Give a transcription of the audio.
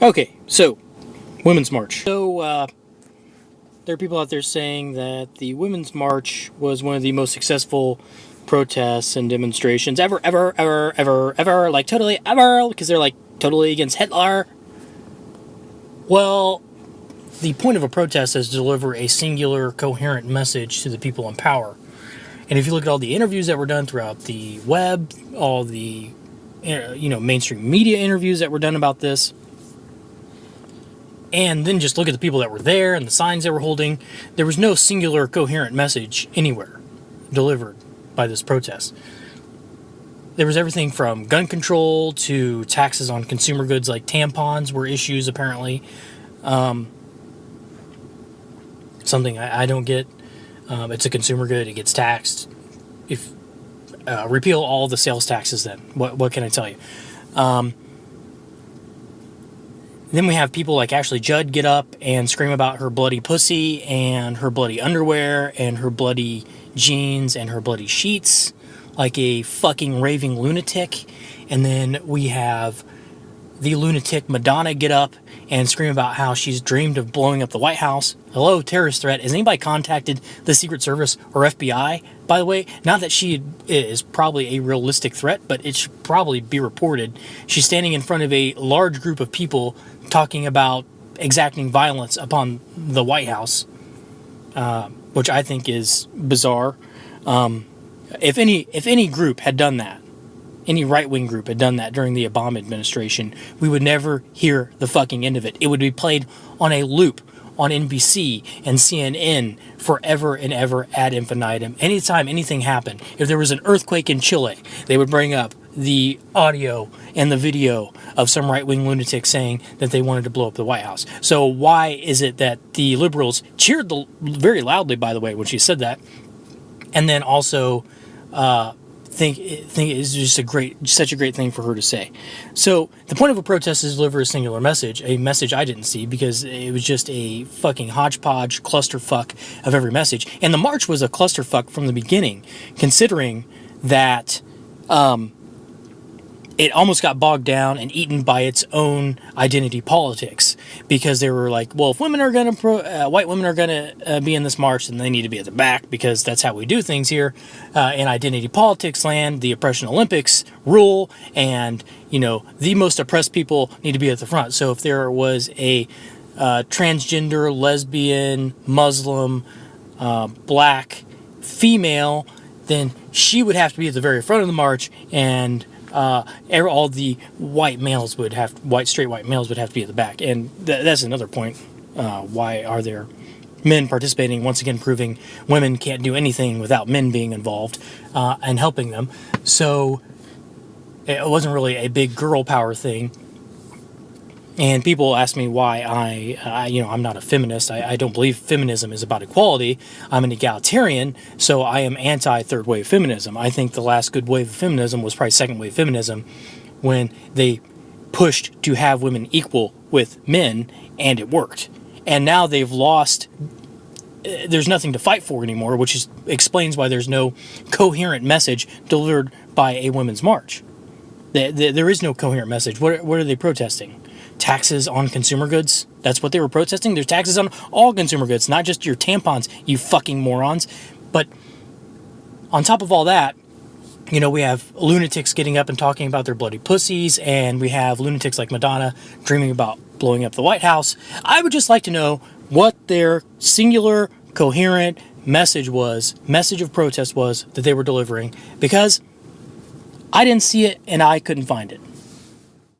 Okay, so, Women's March. So, there are people out there saying that the Women's March was one of the most successful protests and demonstrations ever, like totally ever, because they're like totally against Hitler. Well, the point of a protest is to deliver a singular, coherent message to the people in power. And if you look at all the interviews that were done throughout the web, all the mainstream media interviews that were done about this, and then just look at the people that were there and the signs they were holding, there was no singular, coherent message anywhere delivered by this protest. There was everything from gun control to taxes on consumer goods like tampons were issues, apparently. Something I don't get. It's a consumer good. It gets taxed. If repeal all the sales taxes, then what can I tell you? Then we have people like Ashley Judd get up and scream about her bloody pussy and her bloody underwear and her bloody jeans and her bloody sheets like a fucking raving lunatic. And then we have the lunatic Madonna get up and scream about how she's dreamed of blowing up the White House. Hello, terrorist threat. Has anybody contacted the Secret Service or FBI, by the way? Not that she is probably a realistic threat, but it should probably be reported. She's standing in front of a large group of people talking about exacting violence upon the White House, which I think is bizarre. If any group had done that, any right-wing group had done that during the Obama administration, we would never hear the fucking end of it. It would be played on a loop on NBC and CNN forever and ever ad infinitum. Anytime anything happened, if there was an earthquake in Chile, they would bring up the audio and the video of some right-wing lunatic saying that they wanted to blow up the White House. So why is it that the liberals cheered very loudly, by the way, when she said that, and then also think it's just such a great thing for her to say. So the point of a protest is to deliver a singular message, a message I didn't see because it was just a fucking hodgepodge clusterfuck of every message. And the march was a clusterfuck from the beginning, considering that it almost got bogged down and eaten by its own identity politics, because they were like, well, if women are going to, white women are going to be in this march, then they need to be at the back because that's how we do things here in identity politics land. The oppression Olympics rule, and the most oppressed people need to be at the front. So if there was a transgender, lesbian, Muslim, black female, then she would have to be at the very front of the march, and all the white straight white males would have to be at the back. And that's another point. Why are there men participating? Once again, proving women can't do anything without men being involved and helping them. So it wasn't really a big girl power thing. And people ask me why I'm not a feminist. I don't believe feminism is about equality. I'm an egalitarian, so I am anti-third wave feminism. I think the last good wave of feminism was probably second wave feminism, when they pushed to have women equal with men, and it worked. And now they've lost. There's nothing to fight for anymore, which explains why there's no coherent message delivered by a women's march. There is no coherent message. What are they protesting? Taxes on consumer goods? That's what they were protesting? There's taxes on all consumer goods, not just your tampons, you fucking morons. But on top of all that, we have lunatics getting up and talking about their bloody pussies, and we have lunatics like Madonna dreaming about blowing up the White House. I would just like to know what their singular, coherent message of protest was that they were delivering, because I didn't see it and I couldn't find it.